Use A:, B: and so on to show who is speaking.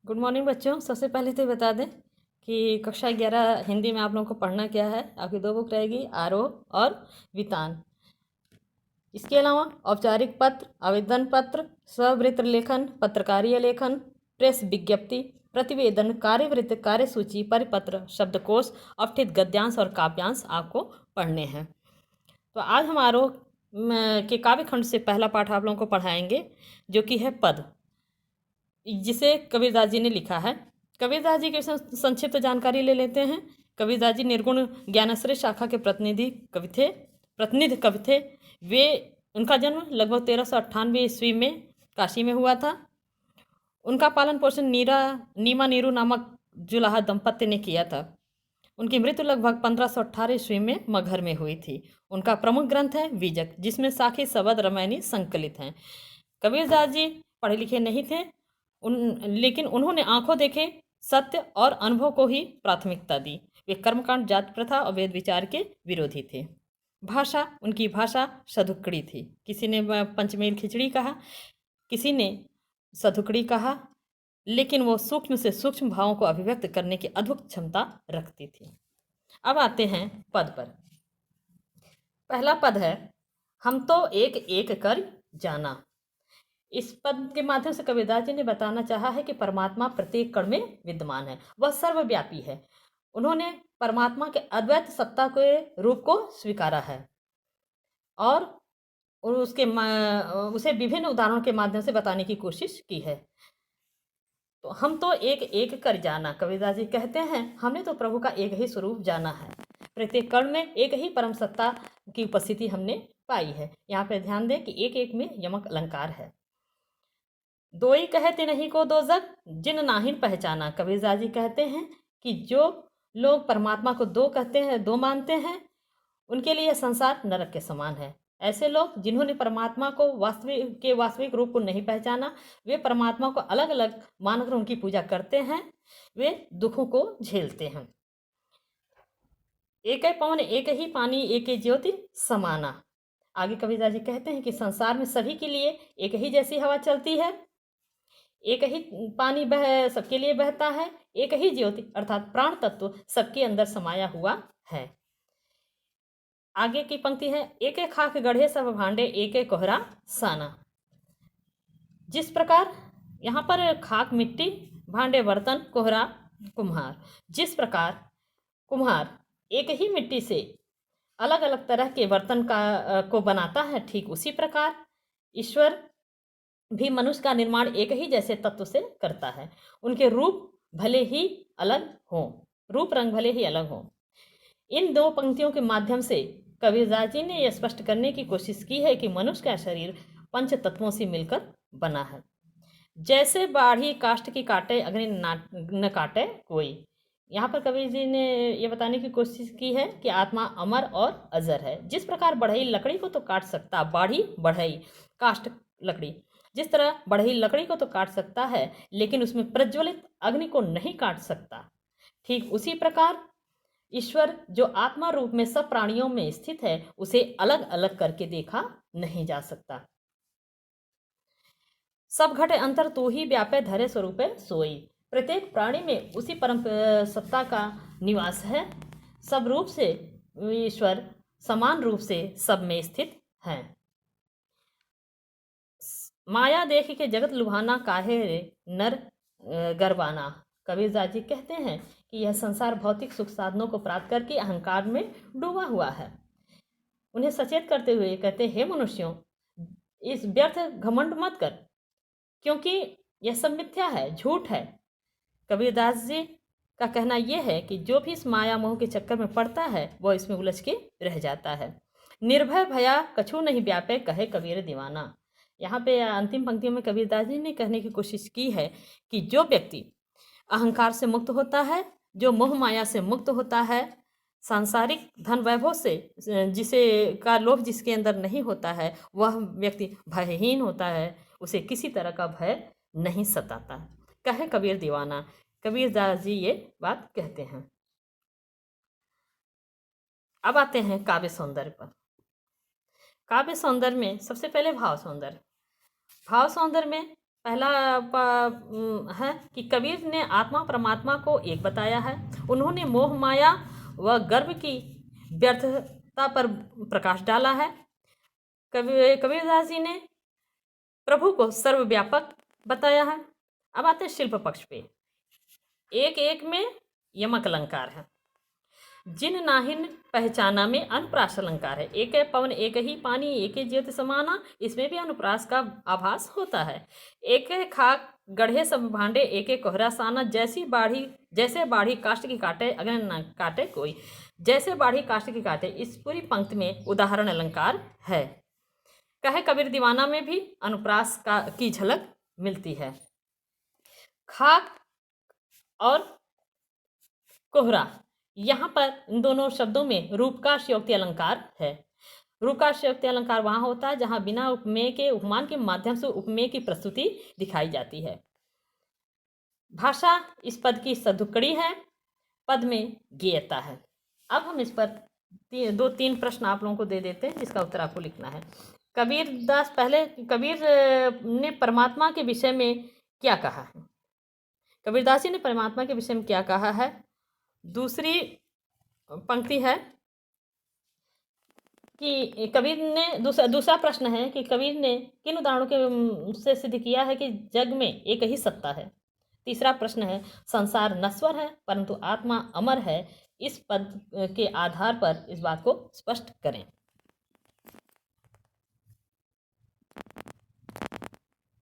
A: Good morning बच्चों। सबसे पहले तो बता दें कि कक्षा 11 हिंदी में आप लोगों को पढ़ना क्या है। आपकी दो बुक रहेगी, आरोह और वितान। इसके अलावा औपचारिक पत्र, आवेदन पत्र, स्ववृत्त लेखन, पत्रकारीय लेखन, प्रेस विज्ञप्ति, प्रतिवेदन, कार्यवृत्त, कार्यसूची, परिपत्र, शब्दकोश, अवठित गद्यांश और काव्यांश आपको पढ़ने हैं। तो आज हम आरोह के काव्य खंड से पहला पाठ आप लोगों को पढ़ाएंगे, जो कि है पद, जिसे कबीरदास जी ने लिखा है। कबीरदास जी की संक्षिप्त जानकारी ले लेते हैं। कबीरदास जी निर्गुण ज्ञानाश्रय शाखा के प्रतिनिधि कवि थे। वे उनका जन्म लगभग 1398 ईस्वी में काशी में हुआ था। उनका पालन पोषण नीमा नीरू नामक जुलाहा दंपत्ति ने किया था। उनकी मृत्यु लगभग 1518 ईस्वी में मगहर में हुई थी। उनका प्रमुख ग्रंथ है बीजक, जिसमें साखी, शबद, रामायणी संकलित हैं। कबीरदास जी पढ़े लिखे नहीं थे, लेकिन उन्होंने आंखों देखे सत्य और अनुभव को ही प्राथमिकता दी। वे कर्मकांड, जाति प्रथा और वेद विचार के विरोधी थे। उनकी भाषा सधुकड़ी थी। किसी ने पंचमेल खिचड़ी कहा, किसी ने सधुकड़ी कहा, लेकिन वो सूक्ष्म से सूक्ष्म भावों को अभिव्यक्त करने की अद्भुत क्षमता रखती थी। अब आते हैं पद पर। पहला पद है, हम तो एक एक कर जाना। इस पद के माध्यम से कबीरदास जी ने बताना चाहा है कि परमात्मा प्रत्येक कण में विद्यमान है, वह सर्वव्यापी है। उन्होंने परमात्मा के अद्वैत सत्ता के रूप को स्वीकारा है और उसे विभिन्न उदाहरणों के माध्यम से बताने की कोशिश की है। तो हम तो एक एक कर जाना, कबीरदास जी कहते हैं, हमने तो प्रभु का एक ही स्वरूप जाना है। प्रत्येक कण में एक ही परम सत्ता की उपस्थिति हमने पाई है। यहाँ पे ध्यान दें कि एक एक में यमक अलंकार है। दोई कहते नहीं को दो जग, जिन नाहिन पहचाना। कबीरदास जी कहते हैं कि जो लोग परमात्मा को दो कहते हैं, दो मानते हैं, उनके लिए संसार नरक के समान है। ऐसे लोग जिन्होंने परमात्मा को वास्तविक रूप को नहीं पहचाना, वे परमात्मा को अलग अलग मानकर उनकी पूजा करते हैं, वे दुखों को झेलते हैं। एक पवन एक ही पानी एक ज्योति समाना। आगे कबीरदास जी कहते हैं कि संसार में सभी के लिए एक ही जैसी हवा चलती है, एक ही पानी सबके लिए बहता है, एक ही ज्योति अर्थात प्राण तत्व सबके अंदर समाया हुआ है। आगे की पंक्ति है, एक एक खाक गढ़े सब भांडे, एक एक कोहरा साना। जिस प्रकार यहाँ पर खाक मिट्टी, भांडे बर्तन, कोहरा कुम्हार, जिस प्रकार कुम्हार एक ही मिट्टी से अलग अलग तरह के बर्तन को बनाता है, ठीक उसी प्रकार ईश्वर भी मनुष्य का निर्माण एक ही जैसे तत्व से करता है। उनके रूप भले ही अलग हों, रूप रंग भले ही अलग हों। इन दो पंक्तियों के माध्यम से कबीरदास जी ने यह स्पष्ट करने की कोशिश की है कि मनुष्य का शरीर पंच तत्वों से मिलकर बना है। जैसे बाढ़ी काष्ठ की काटे, अग्नि न काटे कोई। यहाँ पर कबीर जी ने यह बताने की कोशिश की है कि आत्मा अमर और अजर है। जिस प्रकार बढ़ई लकड़ी को तो काट सकता, बाढ़ी बढ़ई काष्ठ लकड़ी, जिस तरह बढ़ई लकड़ी को तो काट सकता है, लेकिन उसमें प्रज्वलित अग्नि को नहीं काट सकता, ठीक उसी प्रकार ईश्वर जो आत्मा रूप में सब प्राणियों में स्थित है, उसे अलग अलग करके देखा नहीं जा सकता। सब घटे अंतर तू ही व्यापे, धरे स्वरूपे सोई। प्रत्येक प्राणी में उसी परम सत्ता का निवास है। सब रूप से ईश्वर समान रूप से सब में स्थित है। माया देख के जगत लुभाना, काहे रे नर गरबाना। कबीरदास जी कहते हैं कि यह संसार भौतिक सुख साधनों को प्राप्त करके अहंकार में डूबा हुआ है। उन्हें सचेत करते हुए कहते, हे मनुष्यों, इस व्यर्थ घमंड मत कर, क्योंकि यह सब मिथ्या है, झूठ है। कबीरदास जी का कहना यह है कि जो भी इस माया मोह के चक्कर में पड़ता है, वह इसमें उलझ के रह जाता है। निर्भय भया कछु नहीं व्यापे, कहे कबीर दीवाना। यहाँ पे अंतिम पंक्तियों में कबीरदास जी ने कहने की कोशिश की है कि जो व्यक्ति अहंकार से मुक्त होता है, जो मोह माया से मुक्त होता है, सांसारिक धन वैभव से जिसे का लोभ जिसके अंदर नहीं होता है, वह व्यक्ति भयहीन होता है, उसे किसी तरह का भय नहीं सताता। कहे कबीर दीवाना। कबीरदास जी ये बात कहते हैं। अब आते हैं काव्य सौंदर्य पर। काव्य सौंदर्य में सबसे पहले भाव सौंदर्य। भाव सौंदर्य में पहला है कि कबीर ने आत्मा परमात्मा को एक बताया है। उन्होंने मोह माया व गर्भ की व्यर्थता पर प्रकाश डाला है। कबीरदास जी ने प्रभु को सर्वव्यापक बताया है। अब आते हैं शिल्प पक्ष पे। एक एक में यमक अलंकार है। जिन नाहिन पहचाना में अनुप्रास अलंकार है। एक है पवन एक ही पानी एक ही ज्योति समाना, इसमें भी अनुप्रास का आभास होता है। एक है खाक गढ़े सब भांडे एक एक कोहरा साना, जैसे बाढ़ी काष्ठ की काटे अगर न काटे कोई, जैसे बाढ़ी काष्ठ की काटे, इस पूरी पंक्ति में उदाहरण अलंकार है। कहे कबीर दीवाना में भी अनुप्रास की झलक मिलती है। खाक और कोहरा, यहाँ पर इन दोनों शब्दों में रूपकाशयोक्ति अलंकार है। रूपकाशयोक्ति अलंकार वहाँ होता है जहाँ बिना उपमेय के उपमान के माध्यम से उपमेय की प्रस्तुति दिखाई जाती है। भाषा इस पद की सदुकड़ी है, पद में गेयता है। अब हम इस पर दो तीन प्रश्न आप लोगों को दे देते हैं जिसका उत्तर आपको लिखना है। कबीर ने परमात्मा के विषय में क्या कहा है? कबीरदास जी ने परमात्मा के विषय में क्या कहा है? दूसरी पंक्ति है कि कबीर ने दूसरा प्रश्न है कि कबीर ने किन उदाहरणों के से सिद्ध किया है कि जग में एक ही सत्ता है। तीसरा प्रश्न है संसार नश्वर है परंतु आत्मा अमर है। इस पद के आधार पर इस बात को स्पष्ट करें।